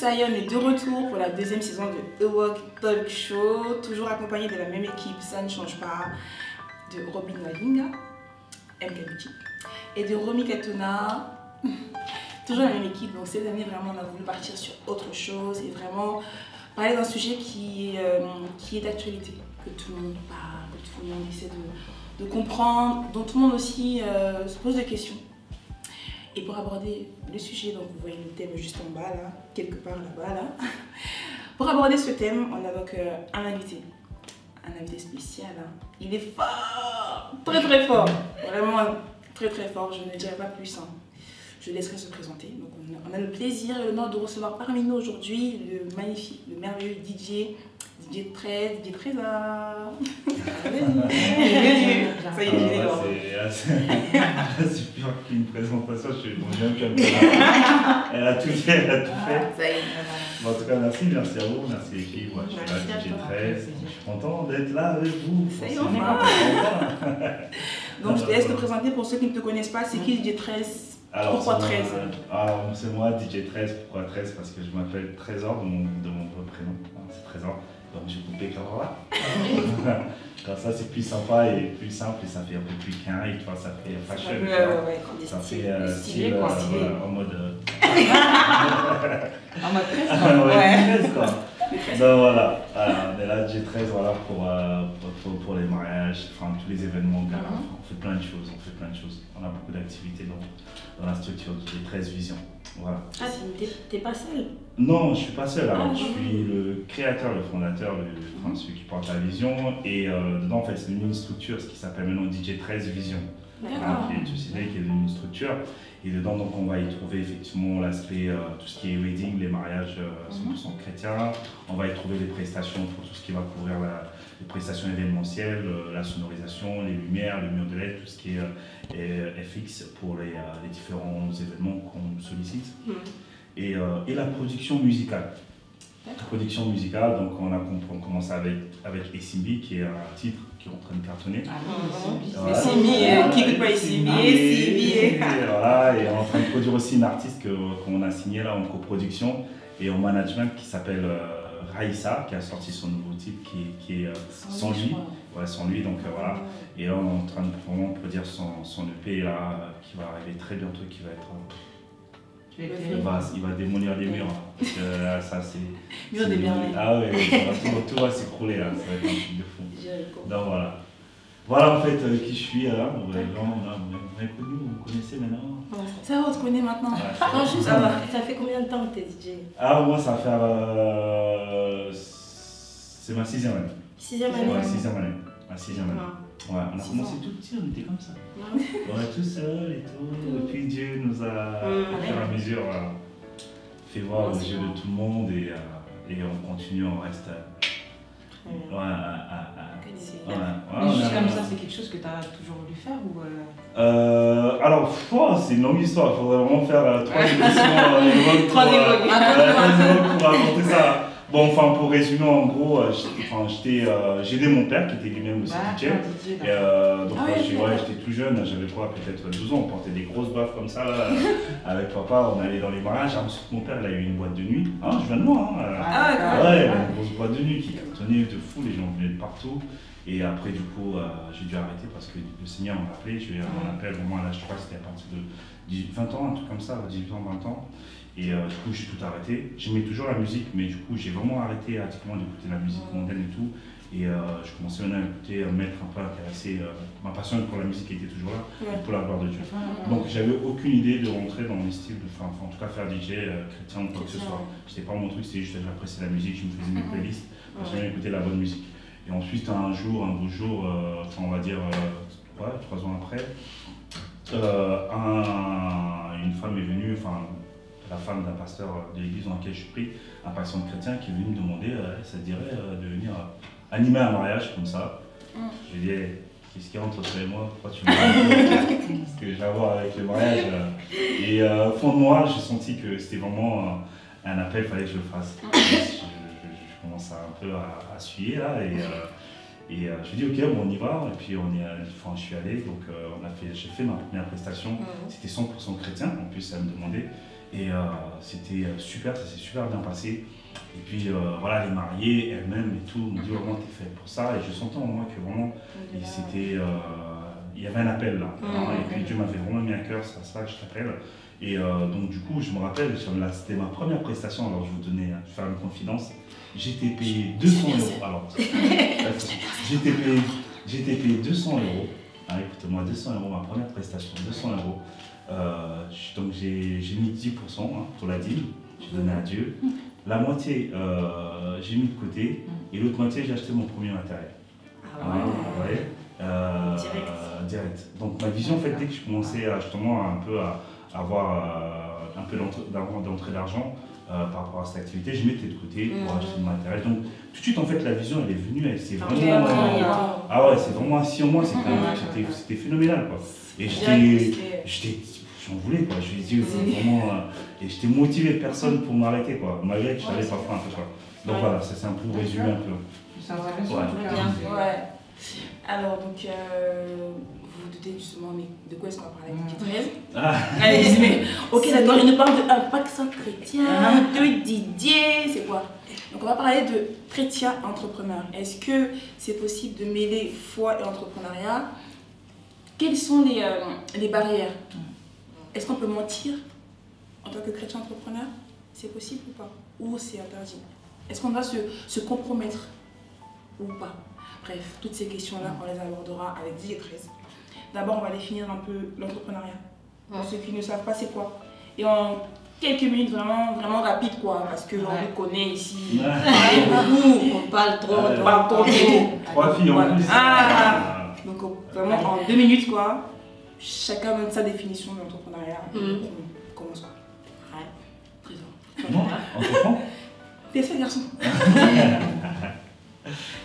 Sion est de retour pour la deuxième saison de Ewok Talk Show, toujours accompagné de la même équipe, ça ne change pas, de Robin Walinga, MKBG, et de Romy Katona, toujours la même équipe. Donc cette année, vraiment, on a voulu partir sur autre chose et vraiment parler d'un sujet qui est d'actualité, que tout le monde parle, que tout le monde essaie de comprendre, dont tout le monde aussi se pose des questions. Et pour aborder le sujet, donc vous voyez le thème juste en bas, là, quelque part là-bas, là. Pour aborder ce thème, on a donc un invité spécial. Hein. Il est fort, très fort, vraiment très fort, je ne dirai pas plus. Hein. Je laisserai se présenter. Donc on a le plaisir et l'honneur de recevoir parmi nous aujourd'hui le magnifique, le merveilleux DJ 13, DJ 13 bienvenue. Ça y est, il est là. C'est pire qu'une présentation, je suis bien comme elle a tout fait, Ça y est. Bon, en tout cas, merci à vous, merci l'équipe. Ouais, je suis là, DJ 13. Je suis content d'être là avec vous. Ça y est, enfin. Donc je te laisse te présenter pour ceux qui ne te connaissent pas. C'est qui DJ 13? Alors, pourquoi 13? C'est moi, DJ 13. Pourquoi 13? Parce que je m'appelle Trésor de mon vrai prénom. C'est Trésor. Donc j'ai coupé comme là. Comme ça, c'est plus sympa et plus simple et ça fait un peu plus carré, tu vois, ça fait fashion. Ça fait stylé, quoi. En mode. En mode 13, ouais, 13 quoi. Donc voilà, on est là, DJ13, voilà, pour les mariages, enfin tous les événements, on fait plein de choses, on a beaucoup d'activités dans la structure DJ13 Vision. Voilà. Ah, t'es pas seul? Non, je suis pas seul, alors, je suis le créateur, le fondateur, celui qui porte la vision, et dedans en fait c'est une mini-structure, ce qui s'appelle maintenant DJ13 Vision. D'accord. Qui est une société qui est une structure. Et dedans, donc, on va y trouver effectivement l'aspect, tout ce qui est wedding, les mariages 100% chrétiens. On va y trouver les prestations pour tout ce qui va couvrir les prestations événementielles, la sonorisation, les lumières, le mur de LED, tout ce qui est FX pour les différents événements qu'on nous sollicite. Et la production musicale. La production musicale, donc on commence avec Essimbi, qui est un titre qui est en train de cartonner. Essimbi, qui ne pas Essimbi. Voilà, et on est en train de produire aussi une artiste qu'on a signée là en coproduction et en management qui s'appelle Raïssa, qui a sorti son nouveau titre qui est Sans lui. Ouais, Sans lui, donc voilà. Et là on est en train de vraiment produire son EP là, qui va arriver très bientôt, qui va être. Il va démolir les murs, parce que ça c'est... Murs des Berlins. Ah oui, tout va s'écrouler là, ça va être un truc de fou. Donc voilà. Voilà en fait qui je suis là, vous m'avez connu, vous me connaissez maintenant. Ça va, on te connaît maintenant. Non, juste, ça fait combien de temps que t'es DJ? Ah moi ça va faire... c'est ma 6e année. 6e année? Ouais, 6e année. Ma 6e année. Ouais, on a commencé tout petit, on était comme ça. On est tout seul et tout, et puis Dieu nous a, au fur et à mesure, fait voir aux yeux de tout le monde et on continue, on reste. Mais juste comme ça, c'est quelque chose que tu as toujours voulu faire ou alors, c'est une longue histoire, il faudrait vraiment faire 3 émissions pour raconter ça. Bon, enfin, pour résumer, en gros, j'ai aidé mon père qui était lui-même aussi DJ. Donc, j'étais tout jeune, j'avais quoi, peut-être 12 ans, on portait des grosses baffes comme ça. Avec papa, on allait dans les mariages. Ensuite, mon père, il a eu une boîte de nuit. Je viens de moi. Ouais, une grosse boîte de nuit qui cartonnait de fou, les gens venaient de partout. Et après, du coup, j'ai dû arrêter parce que le Seigneur m'a appelé. J'ai eu un appel vraiment à l'âge 3, c'était à partir de 20 ans, un truc comme ça, 18 ans, 20 ans. Et du coup, j'ai tout arrêté. J'aimais toujours la musique, mais du coup, j'ai vraiment arrêté activement d'écouter la musique mondaine et tout. Et je commençais maintenant à écouter, à m'être un peu intéressé. Ma passion pour la musique était toujours là, pour la gloire de Dieu. Donc, j'avais aucune idée de rentrer dans les styles, en tout cas faire DJ chrétien ou quoi que ce soit. C'était pas mon truc, c'était juste que j'appréciais la musique, je me faisais mes playlists, j'aimais écouter la bonne musique. Et ensuite, un beau jour, on va dire 3 ans après, une femme est venue, la femme d'un pasteur de l'église dans laquelle je suis pris, un pasteur chrétien qui est venu me demander, ça te dirait de venir animer un mariage comme ça. Je lui ai dit, qu'est-ce qu'il y a entre toi et moi? Pourquoi tu me dis ce que j'ai à voir avec le mariage? Et au fond de moi, j'ai senti que c'était vraiment un appel, il fallait que je le fasse. Je commence un peu à suyer là et je lui ai dit ok, bon, on y va, et puis je suis allé, donc j'ai fait ma première prestation, c'était 100% chrétien, en plus elle me demandait, Et c'était super, ça s'est super bien passé. Et puis voilà, les mariées elles-mêmes et tout m'ont dit vraiment t'es fait pour ça. Et je sentais en moi que vraiment, il y avait un appel là. Et puis Dieu m'avait vraiment mis à cœur, c'est à ça que je t'appelle. Et donc du coup, je me rappelle, c'était ma première prestation, alors je vais vous faire une confidence. J'étais payé 200 €. Alors, j'étais payé 200 €. Écoutez-moi, 200 €, ma première prestation, 200 €. Donc j'ai mis 10% pour la dîme, j'ai donné à Dieu. La moitié, j'ai mis de côté et l'autre moitié, j'ai acheté mon premier matériel. Direct. Donc ma vision, en fait, dès que je commençais justement un peu à avoir un peu d'entrée d'argent par rapport à cette activité, je mettais de côté pour acheter du matériel. Donc tout de suite, en fait, la vision, elle est venue, elle s'est vraiment... c'est vraiment assis en moi, c'était phénoménal, quoi. Et j'en voulais, quoi. Je lui ai dit vraiment... et j'étais motivé, personne pour m'arrêter, quoi. Malgré que je savais parfois un peu, quoi. Donc voilà, c'est un peu résumé un peu. C'est intéressant. Ouais. Alors, donc, vous vous doutez justement, mais de quoi est-ce qu'on va parler avec Didier 13 Allez, mais ok, d'accord, il nous parle d'un accent chrétien, de Didier, c'est quoi? Donc, on va parler de chrétien entrepreneur. Est-ce que c'est possible de mêler foi et entrepreneuriat? Quelles sont les barrières? Est-ce qu'on peut mentir en tant que chrétien entrepreneur? C'est possible ou pas? Ou c'est interdit? Est-ce qu'on doit se compromettre ou pas? Bref, toutes ces questions-là, on les abordera avec Didier 13. D'abord, on va définir un peu l'entrepreneuriat. Pour ceux qui ne savent pas, c'est quoi? Et en quelques minutes, vraiment, vraiment rapide, quoi, parce qu'on le connaît ici. On parle trop. Trois filles en plus. Donc, vraiment, en 2 minutes, quoi, chacun donne sa définition de l'entrepreneuriat. On commence quoi? Présent. Non, entreprendre? T'es fait, garçon.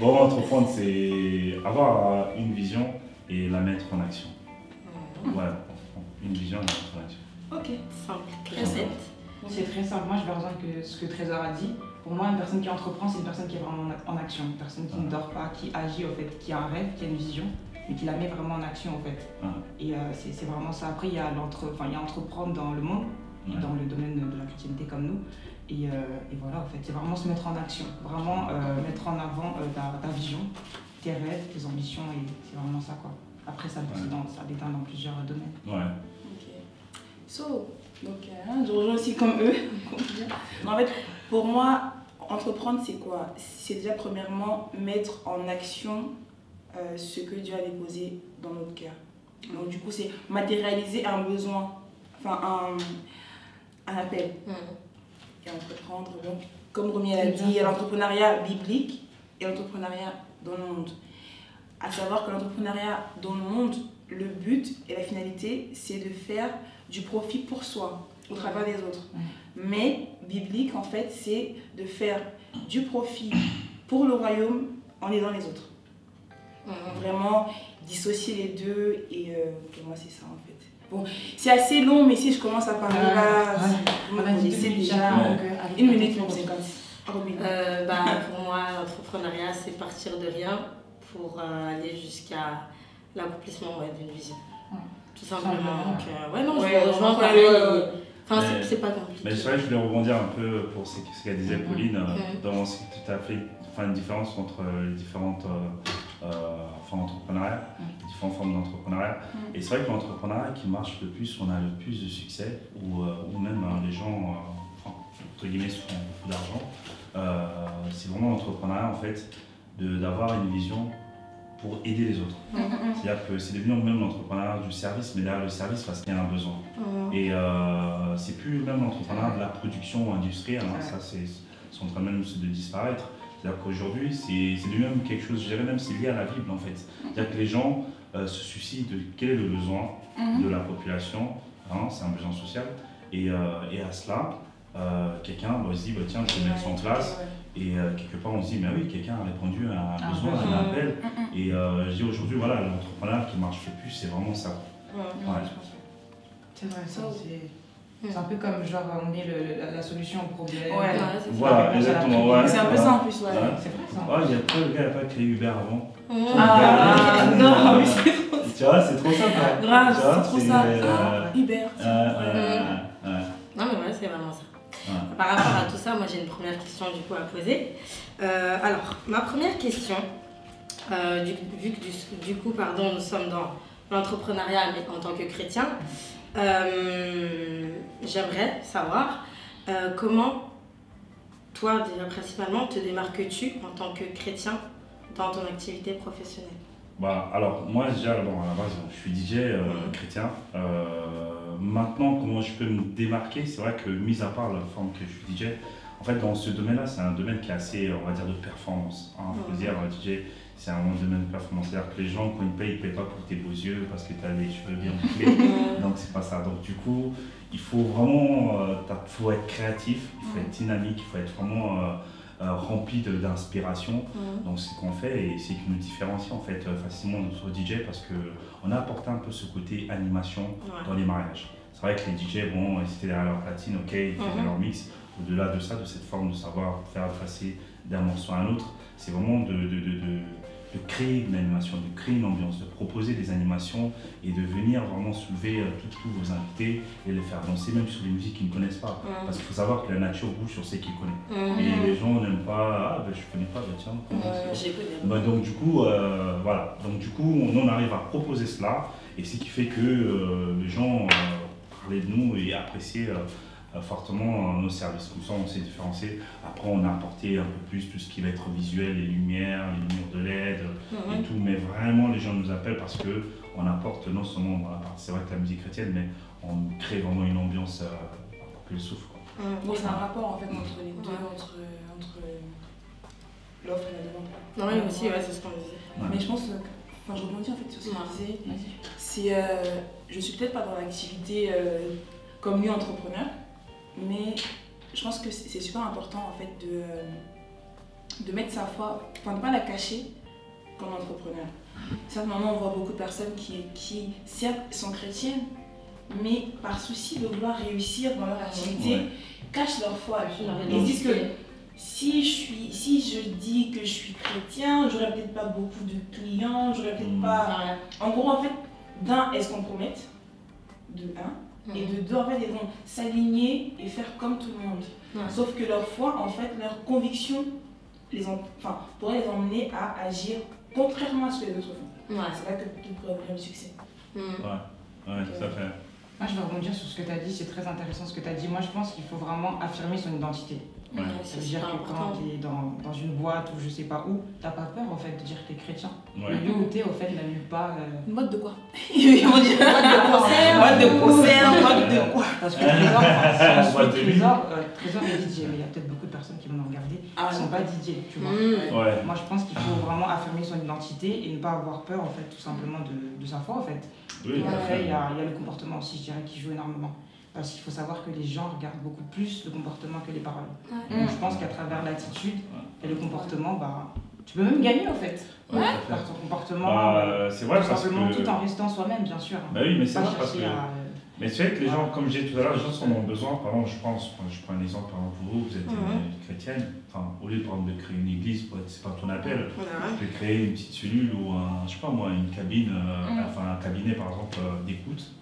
Bon, entreprendre, c'est avoir une vision et la mettre en action. Voilà, une vision et la mettre en action. Ok, Simple, très simple. C'est très simple. Moi, je vais rejoindre ce que Trésor a dit. Pour moi, une personne qui entreprend, c'est une personne qui est vraiment en action. Une personne qui ne dort pas, qui agit, au fait, qui a un rêve, qui a une vision, mais qui la met vraiment en action, en fait. Et c'est vraiment ça. Après, il y a entreprendre dans le monde, dans le domaine de la chrétienté comme nous. Et voilà, en fait, c'est vraiment se mettre en action, vraiment mettre en avant ta vision, tes rêves, tes ambitions, et c'est vraiment ça, quoi. Après, ça déteint dans plusieurs domaines. Ouais. Ok. Donc, je rejoins aussi comme eux. En fait, pour moi, entreprendre, c'est quoi? C'est déjà, premièrement, mettre en action ce que Dieu a déposé dans notre cœur. Donc, du coup, c'est matérialiser un besoin, enfin, un appel. Et entreprendre. Donc, comme Romy l'a dit, il y a l'entrepreneuriat biblique et l'entrepreneuriat dans le monde. À savoir que l'entrepreneuriat dans le monde, le but et la finalité, c'est de faire du profit pour soi, au travers des autres. Mais biblique, en fait, c'est de faire du profit pour le royaume en aidant les autres. Vraiment dissocier les deux, et pour moi, c'est ça, en fait. Bon, c'est assez long, mais si je commence à parler là, vous me connaissez déjà. 1 minute 50. Pour moi, l'entrepreneuriat, c'est partir de rien pour aller jusqu'à l'accomplissement d'une vision. Tout simplement. Donc, je rejoins pareil. Enfin, c'est pas compliqué. Mais c'est vrai que je voulais rebondir un peu pour ce qu'elle disait Pauline, dans ce que tu as fait, une différence entre les différentes entrepreneuriat, les différentes formes d'entrepreneuriat. Et c'est vrai que l'entrepreneuriat qui marche le plus, on a le plus de succès, ou même les gens, entre guillemets, se font beaucoup d'argent. C'est vraiment l'entrepreneuriat, en fait, d'avoir une vision pour aider les autres. C'est-à-dire que c'est devenu même l'entrepreneuriat du service, mais derrière le service parce qu'il y a un besoin. Et c'est plus même l'entrepreneuriat de la production industrielle, ça c'est en train même de disparaître. C'est-à-dire qu'aujourd'hui, c'est lui-même quelque chose, je dirais même c'est lié à la Bible en fait. C'est-à-dire que les gens se soucient de quel est le besoin de la population, c'est un besoin social, et à cela, quelqu'un se dit, tiens, je vais mettre ça en place, et quelque part on se dit, mais oui, quelqu'un a répondu à un besoin, à un appel, et je dis aujourd'hui, voilà, l'entrepreneur qui marche le plus, c'est vraiment ça. C'est vrai, ça c'est un peu comme genre on met la solution au problème. Voilà, exactement. C'est un peu ça en plus, C'est vrai ça. Il y a pas le gars qui a pas créé Uber avant. Non, mais c'est trop ça. Tu vois, c'est trop ça. Grave, c'est trop ça. Uber. Non mais ouais, c'est vraiment ça. Par rapport à tout ça, moi j'ai une première question du coup à poser. Alors, ma première question, vu que du coup, pardon, nous sommes dans l'entrepreneuriat mais en tant que chrétien, j'aimerais savoir comment toi, déjà principalement, te démarques-tu en tant que chrétien dans ton activité professionnelle? Alors, moi déjà, à la base, je suis DJ chrétien. Maintenant, comment je peux me démarquer? C'est vrai que, mis à part la forme que je suis DJ, en fait, dans ce domaine-là, c'est un domaine qui est assez, on va dire, de performance. Hein. Faut dire, DJ, c'est un domaine de performance. C'est-à-dire que les gens, quand ils payent pas pour tes beaux yeux parce que tu as les cheveux bien bouclés. Donc, c'est pas ça. Donc, du coup, il faut vraiment faut être créatif, il faut être dynamique, il faut être vraiment rempli d'inspiration. Donc, c'est ce qu'on fait et c'est qui nous différencie en fait facilement de notre DJ parce qu'on a apporté un peu ce côté animation dans les mariages. C'est vrai que les DJ, bon, ils étaient derrière leur platine, ok, ils faisaient leur mix. Au-delà de ça, de cette forme de savoir faire passer d'un morceau à un autre, c'est vraiment de créer une animation, de créer une ambiance, de proposer des animations et de venir vraiment soulever tous vos invités et les faire danser même sur les musiques qu'ils ne connaissent pas. Parce qu'il faut savoir que la nature bouge sur ce qu'ils connaissent. Et les gens n'aiment pas, je connais pas, tiens, j'ai connu. donc du coup, voilà. Donc du coup, on arrive à proposer cela et ce qui fait que les gens parlaient de nous et appréciaient fortement nos services. Comme ça, on s'est différencié. Après, on a apporté un peu plus tout ce qui va être visuel, les lumières, les murs de LED et tout. Mais vraiment, les gens nous appellent parce qu'on apporte non seulement, c'est vrai que la musique chrétienne, mais on crée vraiment une ambiance pour que le souffle. Bon, c'est un rapport en fait entre les deux, entre l'offre et la demande. Oui, aussi, c'est ce qu'on disait. Mais je pense, je rebondis en fait sur ce que tu disais. Je suis peut-être pas dans l'activité comme lui entrepreneur, mais je pense que c'est super important en fait de mettre sa foi, de ne pas la cacher comme entrepreneur. Ça, maintenant on voit beaucoup de personnes qui certes sont chrétiennes, mais par souci de vouloir réussir dans leur activité, cachent leur foi. Ils disent que si je dis que je suis chrétien, j'aurai peut-être pas beaucoup de clients, j'aurai peut-être pas... En gros, en fait, d'un, elles se compromettent, de un, et de deux, en fait, elles vont s'aligner et faire comme tout le monde. Sauf que leur foi, en fait, leur conviction, pourrait les emmener à agir contrairement à ce que les autres font. C'est là que tout pourrait venir le succès. Ouais, tout à fait. Moi, je vais rebondir sur ce que tu as dit, c'est très intéressant ce que tu as dit. Moi, je pense qu'il faut vraiment affirmer son identité. C'est-à-dire que quand tu es dans une boîte ou je sais pas où, tu n'as pas peur en fait de dire que tu es chrétien. Le lieu où tu es, au fait, n'annule pas. Une boîte de quoi? Ils vont dire boîte de concert, boîte de quoi? Parce que Trésor est DJ, mais il y a peut-être beaucoup de personnes qui vont nous regarder qui ne sont pas DJ, tu vois. Moi, je pense qu'il faut vraiment affirmer son identité et ne pas avoir peur en fait, tout simplement de sa foi en fait. Et après, il y a le comportement aussi, je dirais, qui joue énormément. Parce qu'il faut savoir que les gens regardent beaucoup plus le comportement que les paroles. Donc je pense qu'à travers l'attitude et le comportement, tu peux même gagner en fait. Par ton comportement, c'est vrai, tout simplement, tout en restant soi-même, bien sûr. Oui, mais c'est vrai parce que... Mais c'est vrai que les gens, comme je disais tout à l'heure, les gens en ont besoin. Par exemple, je prends un exemple, par exemple, vous êtes chrétienne. Enfin, au lieu par exemple, de créer une église, c'est pas ton appel, tu peux créer une petite cellule ou une cabine, un cabinet par exemple d'écoute.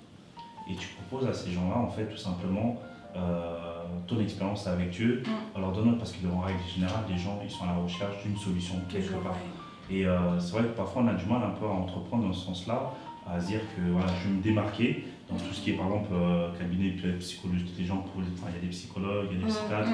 Et tu proposes à ces gens-là, en fait, tout simplement, ton expérience avec Dieu, en leur donnant, parce qu'en règle générale, les gens, ils sont à la recherche d'une solution quelque part. Et c'est vrai que parfois, on a du mal un peu à entreprendre dans ce sens-là, à se dire que je vais me démarquer dans tout ce qui est, par exemple, cabinet psychologique des gens, il y a des psychologues, il y a des psychiatres.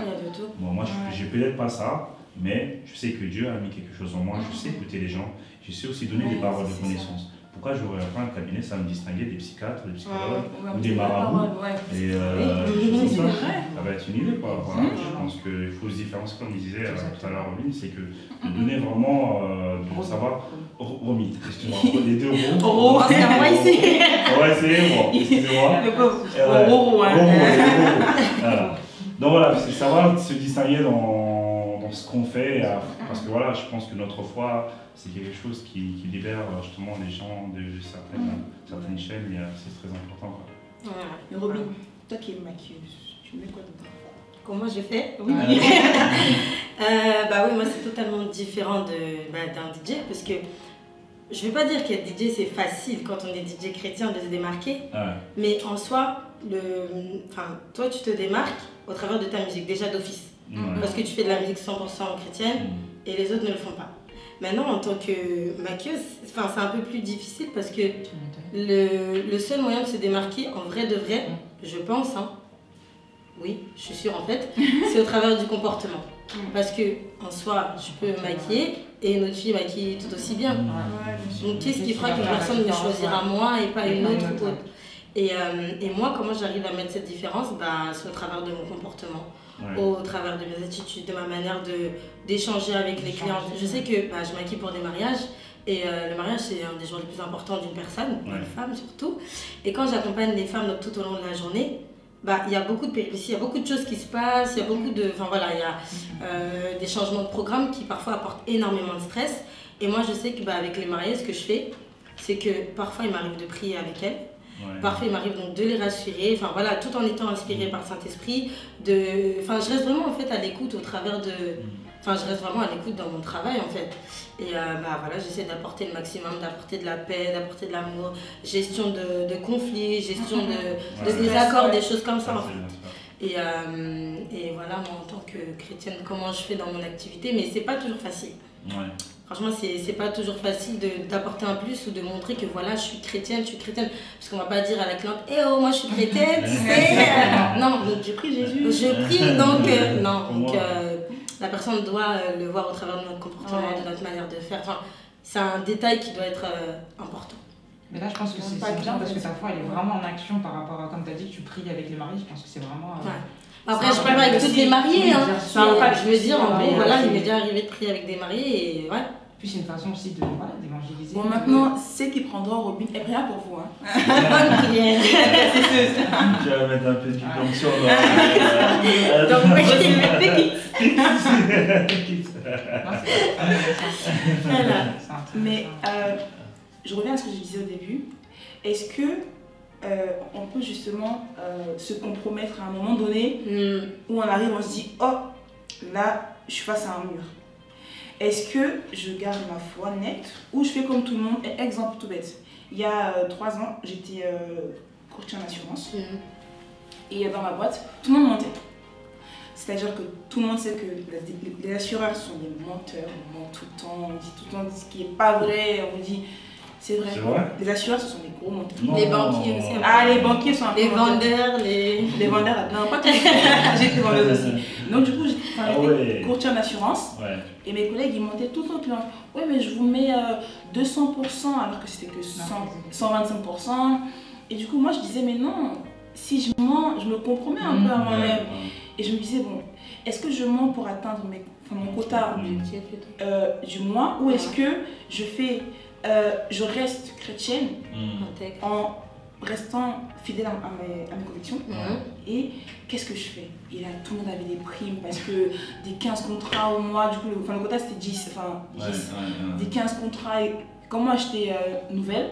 Bon, moi, je n'ai peut-être pas ça, mais je sais que Dieu a mis quelque chose en moi, je sais écouter les gens, je sais aussi donner des paroles de connaissance. Pourquoi j'aurais pas un cabinet, ça va me distinguer des psychiatres, des psychologues ou des marabouts. Et ça va être une idée, quoi. Voilà. Je pense qu'il faut se différencier, comme il disait tout à l'heure, Robin, c'est que de donner vraiment, de savoir. Romy, excuse-moi, les deux mots. C'est à moi ici. On va essayer, bon, excusez-moi. Le pauvre. Donc voilà, c'est savoir se distinguer dans ce qu'on fait, parce que voilà, je pense que notre foi, c'est quelque chose qui libère justement les gens de certaines chaînes, et c'est très important. Mais Robin, toi qui es maquilleuse, tu mets quoi dedans? Comment j'ai fait? Oui. Moi c'est totalement différent d'un DJ, parce que je ne vais pas dire qu'être DJ c'est facile quand on est DJ chrétien de se démarquer, mais en soi, toi, tu te démarques au travers de ta musique, déjà d'office. Parce que tu fais de la musique 100% chrétienne et les autres ne le font pas. Maintenant, en tant que maquilleuse, c'est un peu plus difficile parce que le seul moyen de se démarquer, en vrai de vrai, je pense, oui, je suis sûre en fait, c'est au travers du comportement. Parce que en soi, je peux maquiller et une autre fille maquille tout aussi bien. Donc qu'est-ce qui fera qu'une personne me choisira moi et pas une autre ou autre? Et moi, comment j'arrive à mettre cette différence? C'est au travers de mon comportement, au travers de mes attitudes, de ma manière d'échanger avec les clients. Je sais que je maquille pour des mariages. Et le mariage, c'est un des jours les plus importants d'une personne, d'une femme surtout. Et quand j'accompagne les femmes tout au long de la journée, il y a beaucoup de péripéties, il y a beaucoup de choses qui se passent, il y a beaucoup de... il y a des changements de programme qui parfois apportent énormément de stress. Et moi, je sais qu'avec les mariés, ce que je fais, c'est que parfois, il m'arrive de prier avec elles. Parfois, il m'arrive donc de les rassurer, tout en étant inspirée par le Saint-Esprit. Je reste vraiment en fait à l'écoute au travers de... je reste vraiment à l'écoute dans mon travail en fait. Et j'essaie d'apporter le maximum, d'apporter de la paix, d'apporter de l'amour, gestion de conflits, gestion de désaccords, des choses comme ça en fait. Et voilà, moi en tant que chrétienne, comment je fais dans mon activité, mais c'est pas toujours facile. Franchement, c'est pas toujours facile d'apporter un plus ou de montrer que voilà, je suis chrétienne. Parce qu'on va pas dire à la cliente, moi je suis chrétienne, tu sais. Non, donc j'ai pris Jésus. Je prie, donc non. La personne doit le voir au travers de notre comportement, de notre manière de faire. C'est un détail qui doit être important. Mais là, je pense que c'est bien parce que ta foi elle est vraiment en action par rapport à, comme tu as dit, tu pries avec les maris. Je pense que c'est vraiment. Après, je prie pas avec toutes les mariées. Je veux dire, en gros, il m'est déjà arrivé de prier avec des mariés et Puis c'est une façon aussi d'évangéliser. Bon, maintenant, ceux qui prendront Robin, elle priera pour vous. Bonne prière. Tu vas mettre un peu du d'onction Donc, moi, je t'ai mis voilà. Mais je reviens à ce que je disais au début. Est-ce que on peut justement se compromettre à un moment donné où on arrive, on se dit, oh, là, je suis face à un mur. Est-ce que je garde ma foi nette ou je fais comme tout le monde? Exemple tout bête. Il y a 3 ans, j'étais courtier en assurance. Et dans ma boîte, tout le monde mentait. C'est-à-dire que tout le monde sait que les assureurs sont des menteurs, on ment tout le temps, on dit tout le temps ce qui n'est pas vrai, on dit c'est vrai. Les assureurs, ce sont des gros menteurs. Les banquiers aussi. Les banquiers sont un peu les vendeurs, les vendeurs, non, pas tous les j'étais vendeuse aussi. Donc du coup, j'étais courtier en assurance et mes collègues, ils mentaient tout le temps. Oui, mais je vous mets 200% alors que c'était que 125%. Et du coup, moi, je disais, mais non, si je mens, je me compromets un peu à moi-même. Et je me disais, bon, est-ce que je mens pour atteindre mon quota du mois ou est-ce que je reste chrétienne en restant fidèle à mes convictions? Et qu'est-ce que je fais? Et là, tout le monde avait des primes parce que des 15 contrats au mois, du coup, le quota c'était 10, des 15 contrats. Et quand moi j'étais nouvelle,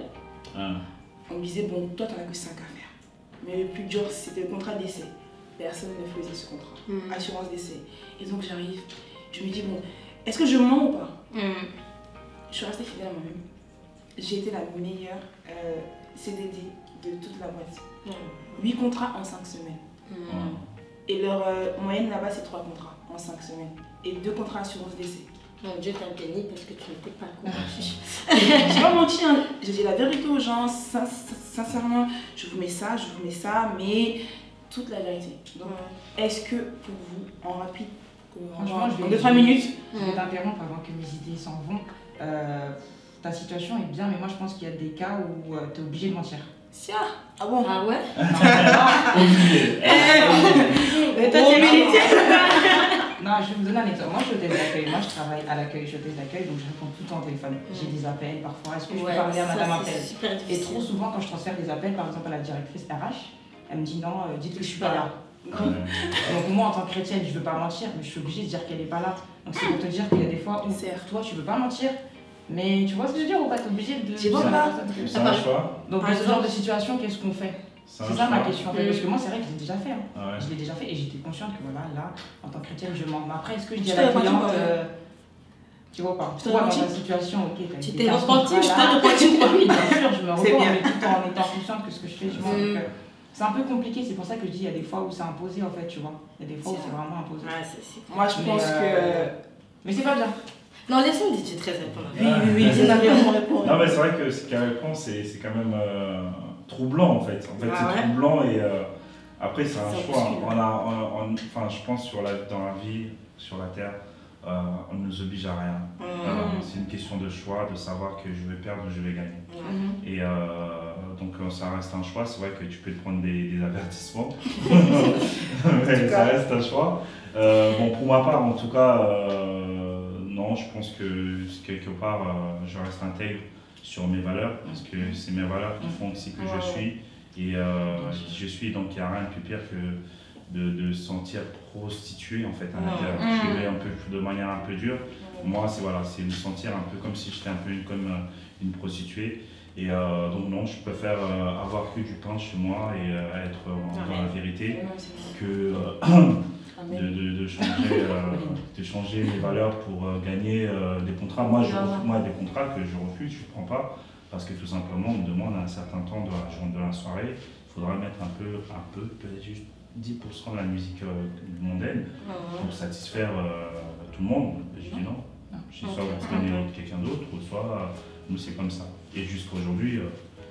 on me disait, bon, toi t'en as que 5 à faire. Mais le plus dur, c'était le contrat d'essai. Personne ne faisait ce contrat. Assurance d'essai. Et donc j'arrive, je me dis, bon, est-ce que je mens ou pas? Je suis restée fidèle à moi-même. J'ai été la meilleure CDD de toute la boîte. 8 contrats en 5 semaines. Et leur moyenne là-bas, c'est 3 contrats en 5 semaines. Et 2 contrats assurance d'essai. Mon Dieu t'a béni parce que tu n'étais pas convaincue. J'ai pas menti, j'ai dit la vérité aux gens, sincèrement, je vous mets ça, mais toute la vérité. Donc, est-ce que pour vous, en rapide, franchement, en 2-3 minutes, je vais t'interrompre avant que mes idées s'en vont. Ta situation est bien, mais moi je pense qu'il y a des cas où tu es obligé de mentir. Ah bon? Ah ouais? Obligé. Mais toi, tu es chrétienne. Non, je vais vous donner un exemple. Moi, je suis hôtesse d'accueil. Moi, je travaille à l'accueil, je suis hôtesse d'accueil, donc je réponds tout le temps au téléphone. J'ai des appels parfois. Est-ce que je peux parler à madame appel? Et trop souvent, quand je transfère des appels, par exemple à la directrice RH, elle me dit non, dites que je suis pas là. Donc moi, en tant que chrétienne, je veux pas mentir, mais je suis obligée de dire qu'elle est pas là. Donc c'est pour te dire qu'il y a des fois où toi, tu veux pas mentir, mais tu vois ce que je veux dire ou pas? T'es obligée de. Je vois pas. C'est un choix. Donc dans ce genre de situation, qu'est-ce qu'on fait? C'est ça ma question en fait, parce que moi c'est vrai que je l'ai déjà fait. Je l'ai déjà fait et j'étais consciente que voilà, là, en tant que chrétienne, je mens. Mais après, est-ce que je dis à la cliente, tu vois pas, toi dans ta situation, ok, tu t'es repenti, je t'ai repenti. Oui, bien sûr, je me repens, mais tout en étant consciente que ce que je fais, je mens. C'est un peu compliqué, c'est pour ça que je dis il y a des fois où c'est imposé en fait, tu vois. Il y a des fois où c'est vraiment imposé. Ouais, moi je pense que. Mais c'est pas bien. Non, laissons DJ 13 répondre. Oui, c'est la réponse. Non, mais c'est vrai que ce qu'elle répond, c'est quand même troublant en fait. En fait, c'est troublant et après, c'est un choix. Enfin, je pense dans la vie, sur la terre, on ne nous oblige à rien. C'est une question de choix, de savoir que je vais perdre ou je vais gagner. Et donc ça reste un choix. C'est vrai que tu peux te prendre des avertissements, mais ça reste un choix. Bon, pour ma part, en tout cas, non, je pense que quelque part, je reste intègre sur mes valeurs, parce que c'est mes valeurs qui font aussi que je suis. Et je suis, donc il n'y a rien de plus pire que de se sentir prostitué en fait à l'intérieur, un peu de manière un peu dure. Moi, c'est me sentir un peu comme si j'étais un peu comme une prostituée. Et donc non, je préfère avoir que du pain chez moi et être dans la vérité que de changer mes valeurs pour gagner des contrats. Moi, des contrats que je refuse, je ne prends pas. Parce que tout simplement, on me demande à un certain temps de la soirée, il faudra mettre un peu, peut-être juste 10% de la musique mondaine pour satisfaire tout le monde. Je dis non. Je dis soit vous prenez quelqu'un d'autre, ou soit nous c'est comme ça. Et jusqu'à aujourd'hui,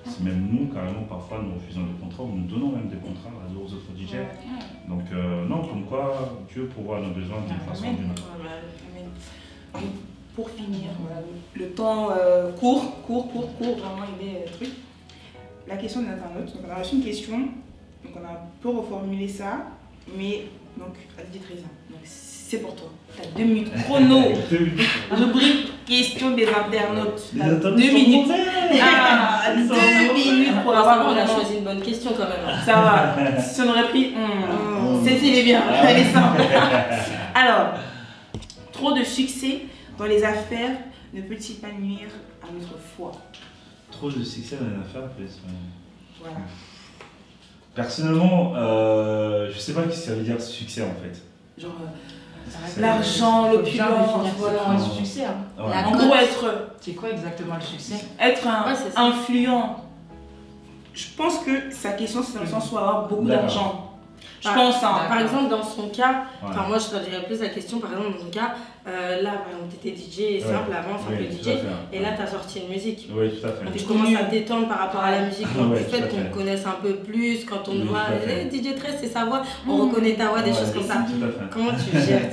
c'est même nous, carrément, parfois nous refusons des contrats, ou nous donnons même des contrats aux autres DJ. Donc non, comme quoi Dieu pourvoit nos besoins d'une façon ou d'une autre. Pour finir, le temps court, vraiment il est truc. La question de l'internaute, donc on a reçu une question, donc on a un peu reformulé ça, mais donc elle dit 13 ans, donc c'est pour toi. Tu as 2 minutes chrono, rubrique question des internautes. 2 minutes. 2 minutes pour avoir. On a choisi une bonne question quand même. Ça va, si on aurait pris, celle-ci est bien, elle est simple. Alors, trop de succès dans les affaires ne peut-il pas nuire à notre foi? Trop de succès dans les affaires, voilà. Personnellement, je sais pas ce que ça veut dire succès en fait. Genre l'argent, l'opulence, voilà, le succès. En gros, c'est quoi exactement le succès? Être influent. Je pense que sa question c'est dans le sens où avoir beaucoup d'argent. Je pense, par exemple, dans son cas, moi je traduirais plus la question, par exemple, dans mon cas, là, par exemple, tu étais DJ simple avant, simple DJ, et là, tu as sorti une musique. Oui, tout à fait. Donc, tu commences à t'étendre par rapport à la musique, donc le fait qu'on te connaisse un peu plus, quand on te voit, DJ 13, c'est sa voix, on reconnaît ta voix, des choses comme ça. Comment tu gères?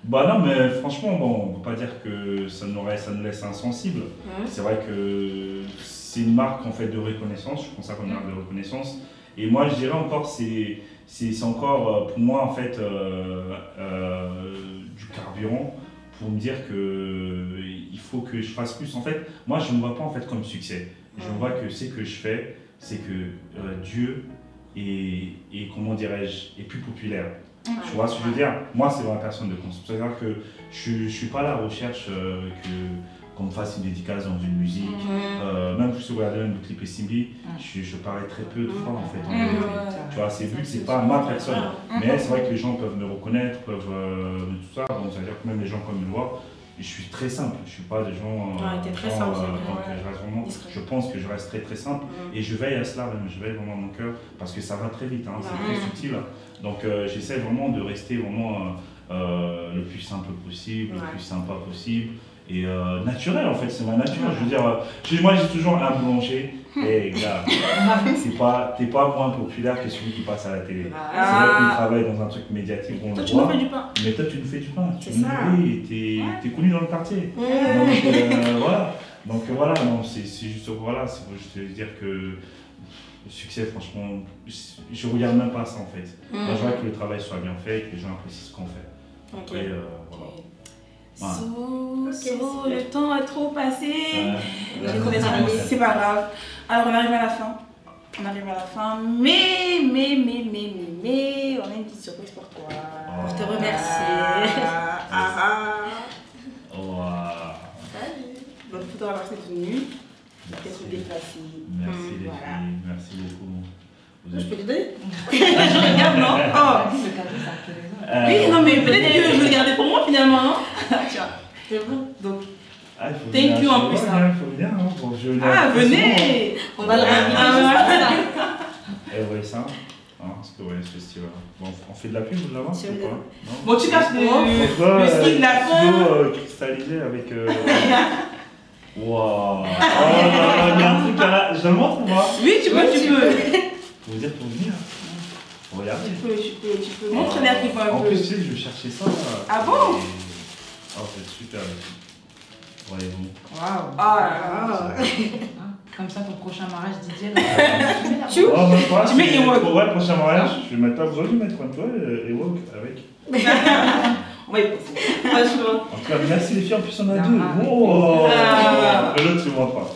Bah non, mais franchement, bon, on ne peut pas dire que ça nous laisse insensible. C'est vrai que c'est une marque en fait de reconnaissance, je pense ça comme une marque de reconnaissance. Et moi, je dirais encore, c'est encore pour moi en fait du carburant pour me dire qu'il faut que je fasse plus. En fait, moi, je ne me vois pas en fait comme succès. Je vois que ce que je fais, c'est que Dieu est, comment dirais-je, est plus populaire. Tu vois ce que je veux dire? Moi, c'est ma personne de concept. C'est-à-dire que je ne suis pas à la recherche qu'on me fasse une dédicace dans une musique. Même si vous regardez même le clip Simbi, je parlais très peu de fois en fait. Tu vois, c'est but, c'est pas ma personne. Mais c'est vrai que les gens peuvent me reconnaître, peuvent tout ça. Donc ça veut dire que même les gens comme me voient, je suis très simple. Je suis pas des gens. Très simple. Je pense que je reste très très simple et je veille à cela même. Je veille vraiment à mon cœur parce que ça va très vite. C'est très subtil. Donc j'essaie vraiment de rester vraiment le plus simple possible, le plus sympa possible. Et naturel en fait, c'est ma nature. Je veux dire, moi j'ai toujours un boulanger. Hé gars, t'es pas moins populaire que celui qui passe à la télé. C'est vrai qu'il travaille dans un truc médiatique. Toi tu nous fais du pain. Mais toi tu nous fais du pain. T'es connu dans le quartier. Donc voilà, c'est juste voilà, c'est pour juste dire que le succès, franchement, je regarde même pas ça en fait. Moi je vois que le travail soit bien fait et que les gens apprécient ce qu'on fait. Après, voilà. Le temps a trop passé. C'est pas grave. Alors on arrive à la fin. Mais on a une petite surprise pour toi. Je te remercie. Salut. Donc il faudra avoir cette tenue. Peut-être déplacée. Merci les filles, merci beaucoup. Je peux lui donner? Je regarde, non? Oui, non, mais peut-être que je vais le garder pour moi finalement. Tiens, donc, thank you en plus. Il faut venir, venez! On va le ramener. Et ouais, ça. Parce que ouais, ce style. Bon, on fait de la pub là-bas, c'est quoi? Bon, tu casses le style de la fin. Cristallisé avec. Waouh! Oh là là, il y a un truc là. Je le montre ou pas? Oui, tu peux. Vous dire pour venir. Regardez. Tu peux. Montre-les un peu. En plus, tu sais, je cherchais ça. Ah bon? Oh, c'est super. Voyez-vous. Waouh! Ah là. Comme ça, ton prochain mariage, Didier. Tu mets Ewok. Pour le prochain mariage, je vais mettre pas besoin de mettre un peu Ewok avec. On va y penser. Franchement. En tout cas, merci les filles, en plus on a deux. Wow. L'autre, tu ne vois pas.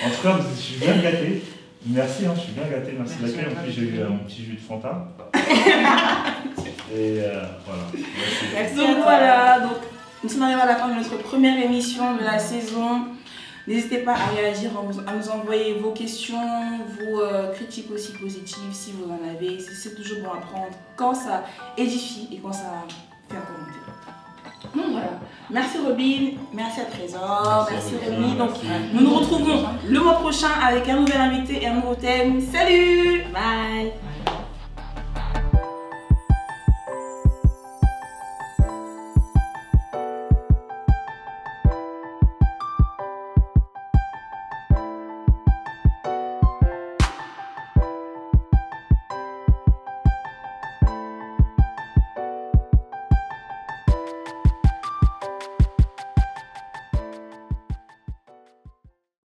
En tout cas, je suis bien gâté. Merci, je suis bien gâté. Merci de l'accueil. En plus, j'ai eu un petit jus de Fanta. Et voilà. Merci. Donc voilà, nous sommes arrivés à la fin de notre première émission de la saison. N'hésitez pas à réagir, à nous envoyer vos questions, vos critiques aussi positives si vous en avez. C'est toujours bon à prendre quand ça édifie et quand ça fait un commentaire. Donc voilà. Merci Robin, merci à Trésor, merci Rémi. Donc nous nous retrouvons le mois prochain avec un nouvel invité et un nouveau thème. Salut! Bye!